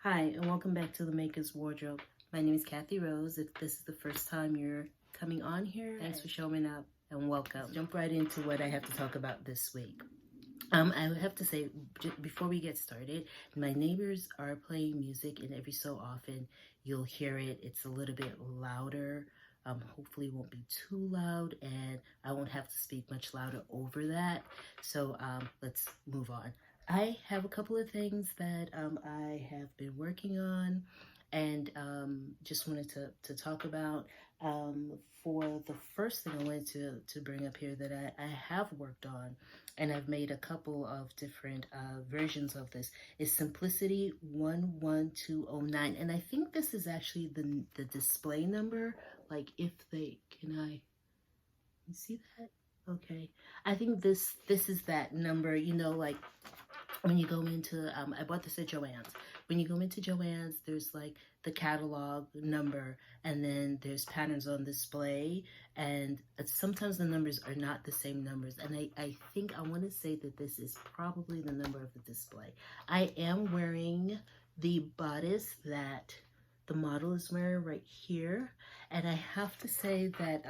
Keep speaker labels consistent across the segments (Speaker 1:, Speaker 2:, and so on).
Speaker 1: Hi, and welcome back to the Maker's Wardrobe. My name is Kathy Rose. If this is the first time you're coming on here, thanks for showing up and welcome. Let's jump right into what I have to talk about this week. I would have to say, before we get started, my neighbors are playing music, and every so often you'll hear it. It's a little bit louder. Hopefully it won't be too loud, and I won't have to speak much louder over that. So let's move on. I have a couple of things that I have been working on, and just wanted to talk about. For the first thing I wanted to bring up here that I have worked on, and I've made a couple of different versions of this, is Simplicity 11209. And I think this is actually the display number. Like, if they, you see that? Okay. I think this is that number, like when you go into, I bought this at Joann's. When you go into Joann's, there's like the catalog number, and then there's patterns on display, and sometimes the numbers are not the same numbers. And I think I want to say that this is probably the number of the display. I am wearing the bodice that the model is wearing right here, and I have to say that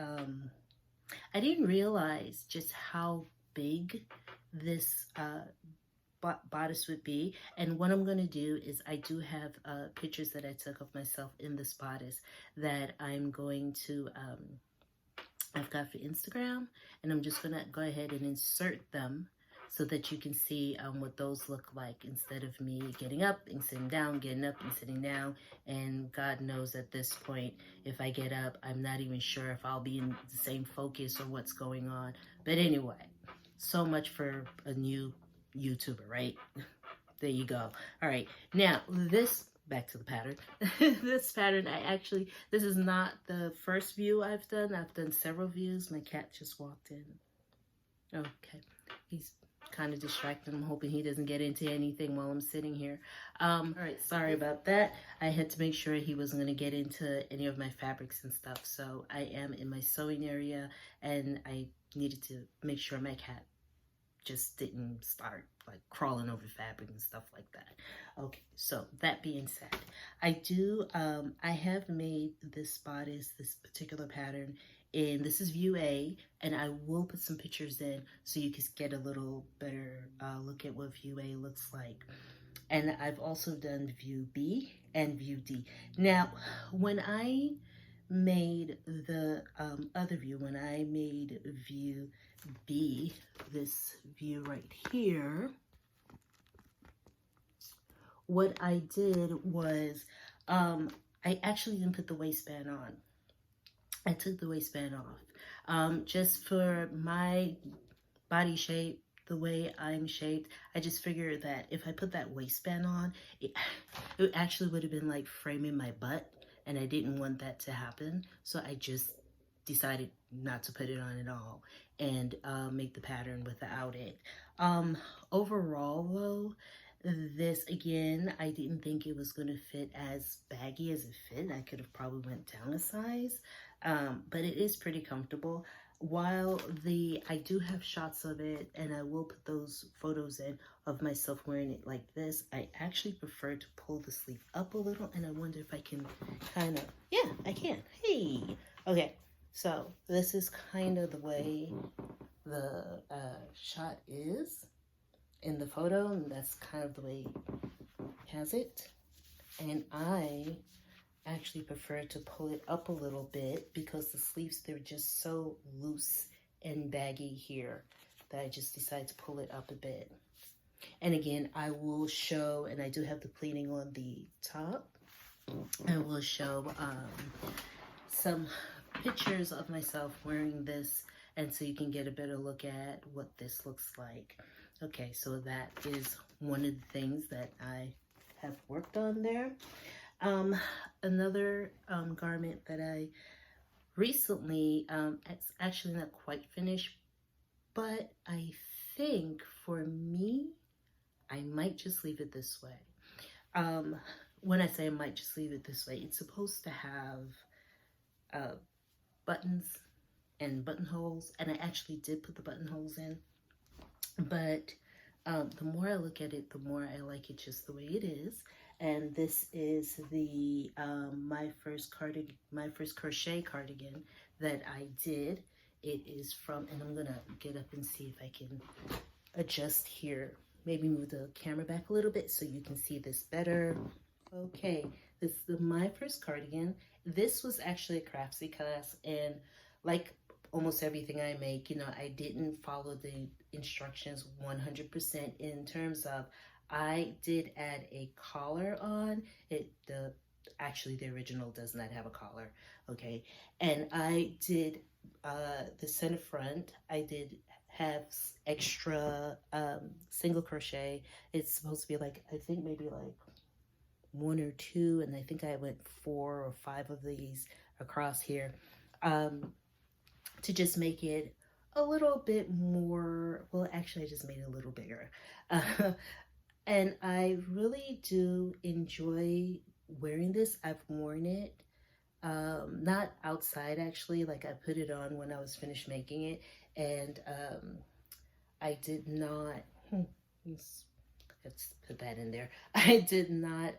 Speaker 1: I didn't realize just how big this bodice would be. And what I'm going to do is, I do have pictures that I took of myself in this bodice that I'm going to I've got for Instagram, and I'm just going to go ahead and insert them so that you can see what those look like, instead of me getting up and sitting down, getting up and sitting down. And God knows at this point, if I get up, I'm not even sure if I'll be in the same focus or what's going on. But anyway, so much for a new YouTuber, right? There you go. All right, now back to the pattern. This pattern, this is not the first view I've done. I've done several views. My cat just walked in. Okay, he's kind of distracted. I'm hoping he doesn't get into anything while I'm sitting here. All right, sorry about that. I had to make sure he wasn't going to get into any of my fabrics and stuff. So I am in my sewing area, and I needed to make sure my cat just didn't start like crawling over fabric and stuff like that. Okay, so that being said, I have made this bodice, this particular pattern, and this is view A, and I will put some pictures in so you can get a little better look at what view A looks like. And I've also done view B and view D. Now, when I made the other view, when I made view B, this view right here, what I did was I actually didn't put the waistband on. I took the waistband off. Just for my body shape, the way I'm shaped, I just figured that if I put that waistband on, it actually would have been like framing my butt, and I didn't want that to happen. So I just decided not to put it on at all, and make the pattern without it. Overall though, this, again, I didn't think it was going to fit as baggy as it fit. I could have probably went down a size, but it is pretty comfortable. While I do have shots of it, and I will put those photos in of myself wearing it like this, I actually prefer to pull the sleeve up a little, and I wonder if I can kind of, yeah, I can. Hey, okay, so this is kind of the way the shot is in the photo, and that's kind of the way it has it. And I actually prefer to pull it up a little bit, because the sleeves, they're just so loose and baggy here that I just decided to pull it up a bit. And again, I will show, and I do have the pleating on the top, I will show some pictures of myself wearing this, and so you can get a better look at what this looks like. Okay, so that is one of the things that I have worked on there. Another garment that I recently, it's actually not quite finished, but I think for me, I might just leave it this way. When I say I might just leave it this way, it's supposed to have buttons and buttonholes, and I actually did put the buttonholes in, but the more I look at it, the more I like it just the way it is. and this is the My First Crochet cardigan that I did. It is from, and I'm gonna get up and see if I can adjust here. Maybe move the camera back a little bit so you can see this better. Okay, this is the My First Cardigan. This was actually a Craftsy class, and like almost everything I make, you know, I didn't follow the instructions 100% in terms of, I did add a collar on it. Actually the original does not have a collar, okay? And I did the center front. I did have extra single crochet. It's supposed to be like, I think maybe like 1 or 2, and I think I went 4 or 5 of these across here, to just make it a little bit more, well, actually I just made it a little bigger. And I really do enjoy wearing this. I've worn it, not outside actually, like I put it on when I was finished making it, and I did not, let's put that in there. I did not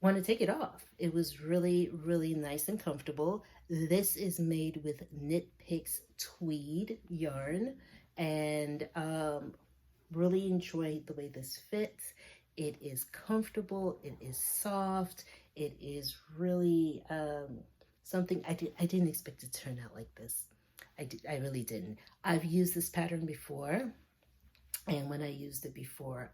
Speaker 1: want to take it off. It was really, really nice and comfortable. This is made with Knit Picks tweed yarn, and really enjoyed the way this fits. It is comfortable, it is soft, it is really something I didn't expect to turn out like this. I really didn't. I've used this pattern before, and when I used it before,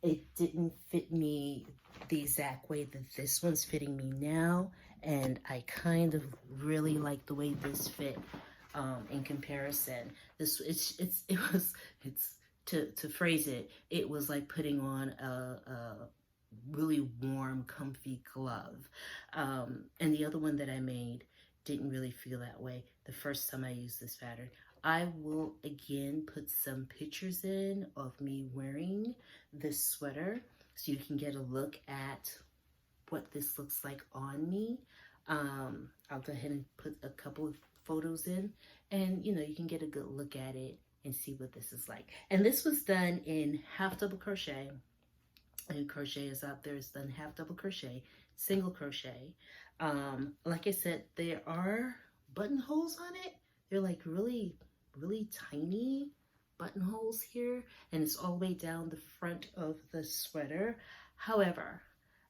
Speaker 1: it didn't fit me the exact way that this one's fitting me now, and I kind of really like the way this fit in comparison. To phrase it, it was like putting on a really warm, comfy glove. And the other one that I made didn't really feel that way the first time I used this pattern. I will again put some pictures in of me wearing this sweater so you can get a look at what this looks like on me. I'll go ahead and put a couple of photos in, and you know, you can get a good look at it and see what this is like. And this was done in half double crochet, and crochet is out there. It's done half double crochet, single crochet. Like I said, there are buttonholes on it. They're like really, really tiny buttonholes here, and it's all the way down the front of the sweater. However,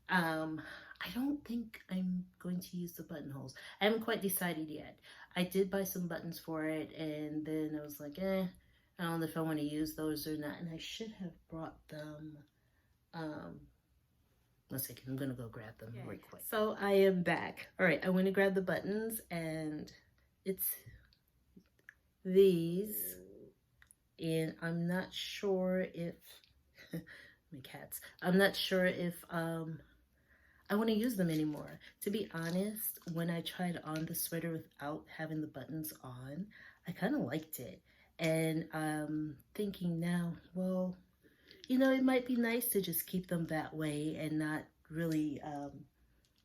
Speaker 1: I don't think I'm going to use the buttonholes. I haven't quite decided yet. I did buy some buttons for it, and then I was like, I don't know if I want to use those or not, and I should have brought them. One second, I'm gonna go grab them right quick. So I am back. All right, I went to grab the buttons, and it's these, and I'm not sure if my cats. I'm not sure if I want to use them anymore. To be honest, when I tried on the sweater without having the buttons on, I kind of liked it. And I'm thinking now, well, you know, it might be nice to just keep them that way and not really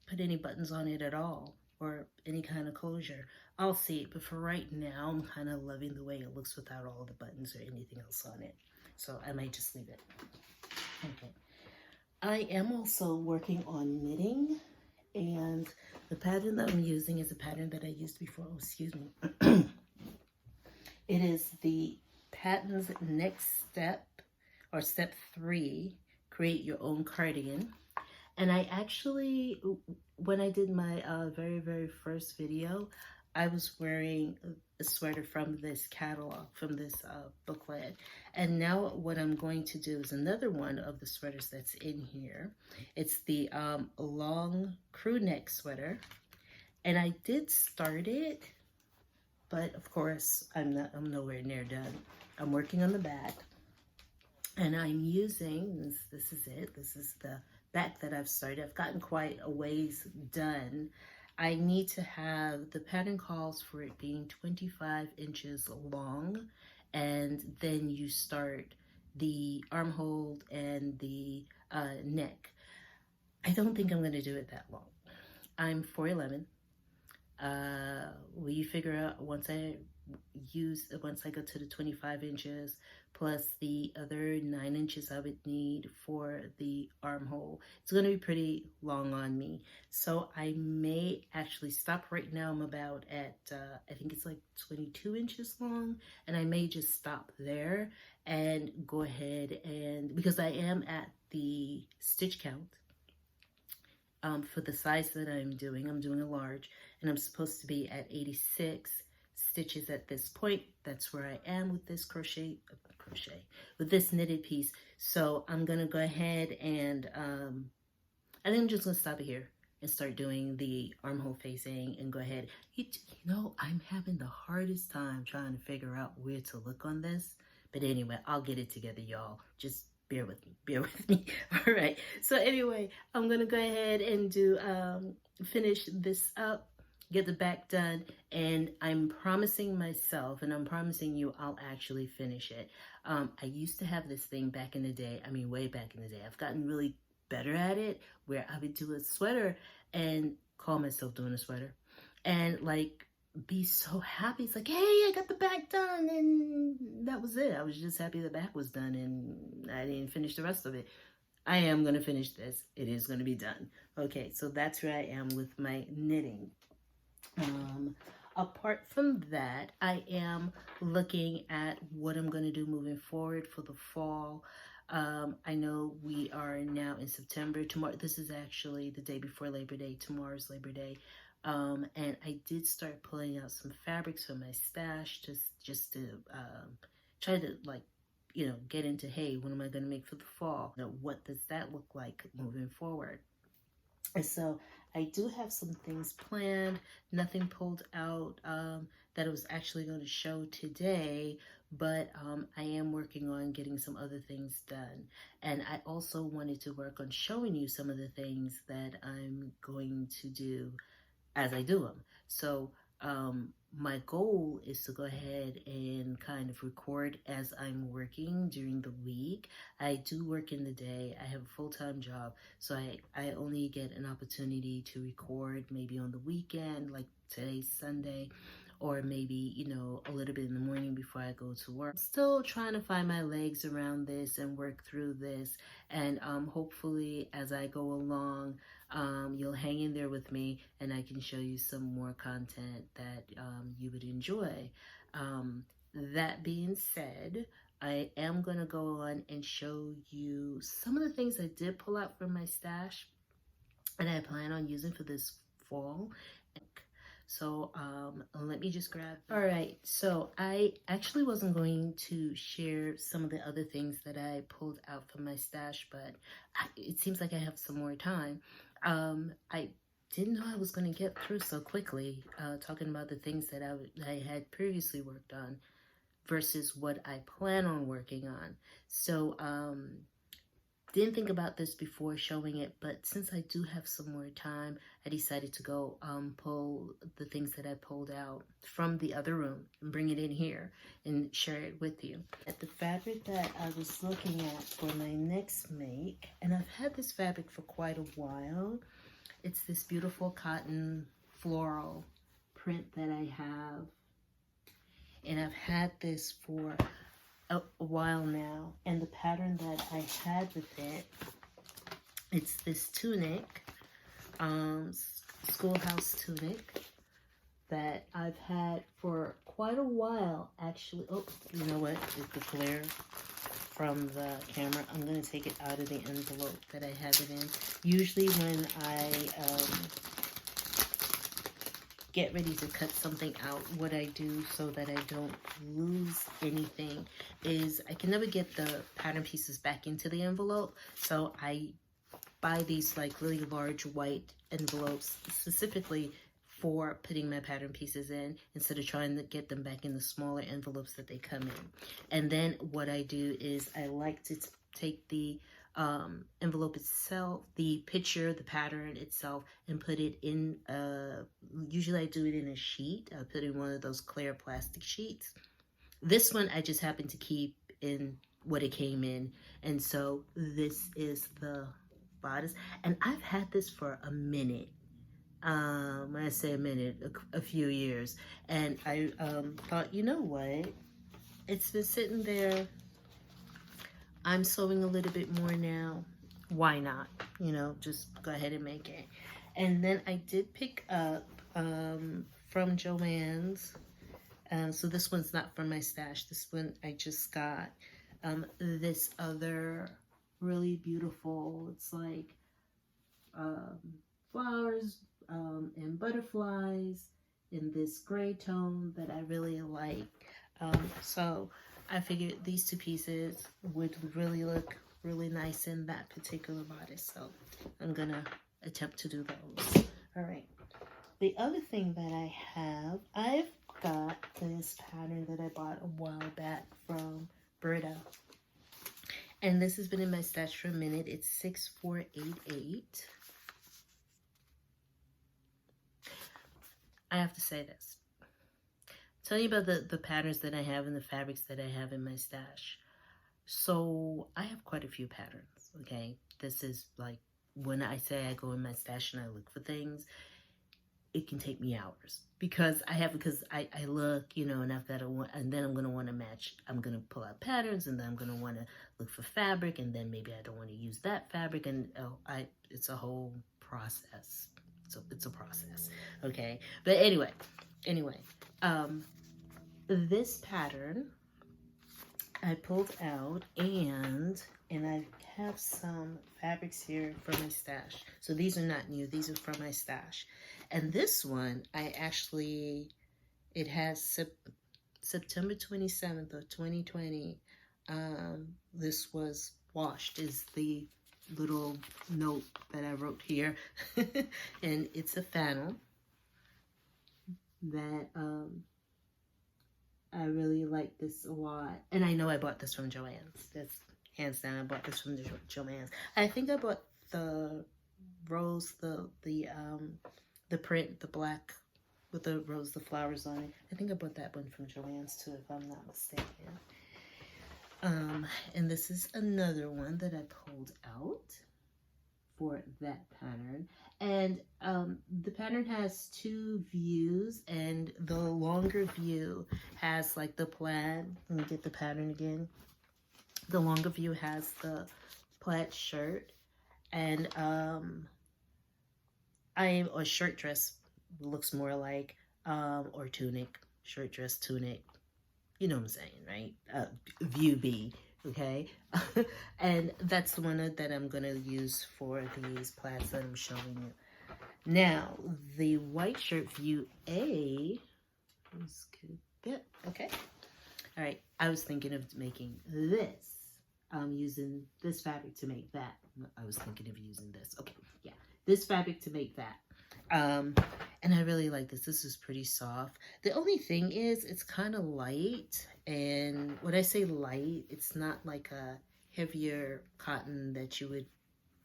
Speaker 1: put any buttons on it at all, or any kind of closure. I'll see, but for right now, I'm kind of loving the way it looks without all the buttons or anything else on it. So I might just leave it. Okay. I am also working on knitting, and the pattern that I'm using is a pattern that I used before. Oh, excuse me. It is the Paton's Next Step, or Step 3, Create Your Own Cardigan. And I actually, when I did my very, very first video, I was wearing a sweater from this catalog, from this booklet. And now what I'm going to do is another one of the sweaters that's in here. It's the long crew neck sweater. And I did start it, but of course I'm nowhere near done. I'm working on the back, and I'm using, this is it. This is the back that I've started. I've gotten quite a ways done. I need to have, the pattern calls for it being 25 inches long, and then you start the armhole and the neck. I don't think I'm going to do it that long. I'm 4'11". Will you figure out once I use once I go to the 25 inches plus the other 9 inches I would need for the armhole. It's going to be pretty long on me, so I may actually stop right now. I'm about at I think it's like 22 inches long, and I may just stop there and go ahead, and because I am at the stitch count for the size that I'm doing a large, and I'm supposed to be at 86 stitches at this point. That's where I am with this crochet with this knitted piece. So I'm gonna go ahead and I think I'm just gonna stop it here and start doing the armhole facing and go ahead. You know, I'm having the hardest time trying to figure out where to look on this, but anyway, I'll get it together, y'all. Just bear with me. All right, so anyway, I'm gonna go ahead and do finish this up, get the back done, and I'm promising myself, and I'm promising you, I'll actually finish it. I used to have this thing back in the day, I mean way back in the day. I've gotten really better at it, where I would do a sweater and call myself doing a sweater and like be so happy. It's like, hey, I got the back done, and that was it. I was just happy the back was done, and I didn't finish the rest of it. I am going to finish this. It is going to be done. Okay, so that's where I am with my knitting. Apart from that, I am looking at what I'm going to do moving forward for the fall. I know we are now in September. Tomorrow, this is actually the day before Labor Day. Tomorrow's Labor Day. And I did start pulling out some fabrics from my stash just to try to, like, you know, get into, hey, what am I going to make for the fall? You know, what does that look like moving forward? And so I do have some things planned, nothing pulled out that I was actually going to show today, but I am working on getting some other things done. And I also wanted to work on showing you some of the things that I'm going to do as I do them. So my goal is to go ahead and kind of record as I'm working during the week. I do work in the day. I have a full-time job, so I only get an opportunity to record maybe on the weekend, like today's Sunday, or maybe, you know, a little bit in the morning before I go to work. I'm still trying to find my legs around this and work through this, and hopefully as I go along, you'll hang in there with me and I can show you some more content that you would enjoy. That being said, I am going to go on and show you some of the things I did pull out from my stash and I plan on using for this fall. So let me just grab. All right, so I actually wasn't going to share some of the other things that I pulled out from my stash, but it seems like I have some more time. I didn't know I was going to get through so quickly, talking about the things that I had previously worked on versus what I plan on working on. So didn't think about this before showing it, but since I do have some more time, I decided to go pull the things that I pulled out from the other room and bring it in here and share it with you. At the fabric that I was looking at for my next make, and I've had this fabric for quite a while. It's this beautiful cotton floral print that I have, and I've had this for a while now, and the pattern that I had with it, it's this tunic, schoolhouse tunic that I've had for quite a while actually. Oh, you know what, with the glare from the camera, I'm going to take it out of the envelope that I have it in. Usually when I get ready to cut something out, what I do so that I don't lose anything is I can never get the pattern pieces back into the envelope, so I buy these like really large white envelopes specifically for putting my pattern pieces in, instead of trying to get them back in the smaller envelopes that they come in. And then what I do is I like to take the envelope itself, the picture, the pattern itself, and put it in, usually I do it in a sheet. I put it in one of those clear plastic sheets. This one I just happen to keep in what it came in, and so this is the bodice, and I've had this for a minute. When I say a minute, a few years. And I thought, you know what? It's been sitting there. I'm sewing a little bit more now. Why not? You know, just go ahead and make it. And then I did pick up from Joann's. So this one's not from my stash. This one I just got. This other really beautiful, it's like flowers and butterflies in this gray tone that I really like. So I figured these two pieces would really look really nice in that particular bodice. So I'm gonna attempt to do those. All right. The other thing that I have, I've got this pattern that I bought a while back from Brita. And this has been in my stash for a minute. It's 6488. I have to say this. Tell you about the patterns that I have and the fabrics that I have in my stash. So I have quite a few patterns, okay? This is like, when I say I go in my stash and I look for things, it can take me hours because I look, you know, and I've got to want, and then I'm going to want to match. I'm going to pull out patterns, and then I'm going to want to look for fabric, and then maybe I don't want to use that fabric, and it's a whole process. So it's a process, okay? But anyway, this pattern I pulled out, and I have some fabrics here from my stash. So these are not new, these are from my stash. And this one, it has September 27th of 2020. This was washed, is the little note that I wrote here. And it's a flannel that I really like this a lot. And I know I bought this from Joann's. That's hands down, I bought this from Joann's. I think I bought the rose, the print, the black with the rose, the flowers on it. I think I bought that one from Joann's too, if I'm not mistaken. And this is another one that I pulled out for that pattern. And the pattern has two views, and the longer view has like the plaid. Let me get the pattern again. The longer view has the plaid shirt, and or shirt dress looks more like, or tunic, shirt dress, tunic. You know what I'm saying, right? View B, okay? And that's the one that I'm going to use for these plaids that I'm showing you. Now, the white shirt view A is good. Okay. All right. I was thinking of making this. Using this fabric to make that. I was thinking of using this. Okay. Yeah. This fabric to make that. And I really like this. This is pretty soft. The only thing is it's kind of light. And when I say light, it's not like a heavier cotton that you would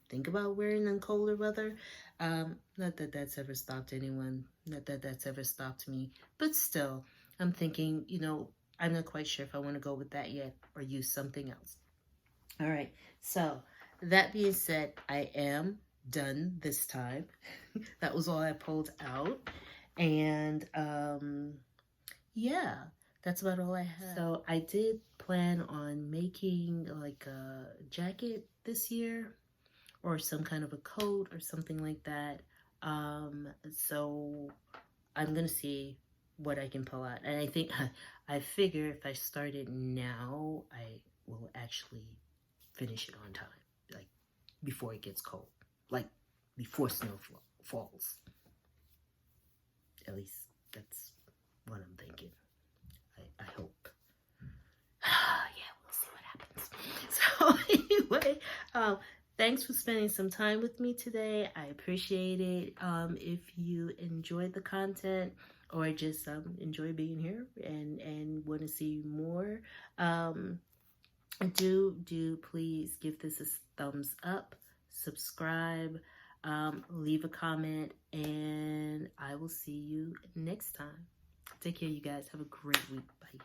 Speaker 1: think about wearing in colder weather. Not that that's ever stopped anyone. Not that that's ever stopped me. But still, I'm thinking, you know, I'm not quite sure if I want to go with that yet or use something else. All right. So that being said, I am done this time. That was all I pulled out. And yeah, that's about all I have. So I did plan on making like a jacket this year, or some kind of a coat or something like that. So I'm gonna see what I can pull out. And I think I figure if I start it now, I will actually finish it on time, like before it gets cold, like before snow falls. At least that's what I'm thinking. I hope. Yeah, we'll see what happens. So anyway, thanks for spending some time with me today. I appreciate it. If you enjoyed the content or just enjoy being here and want to see more, do please give this a thumbs up, subscribe, leave a comment, and I will see you next time. Take care, you guys. Have a great week. Bye.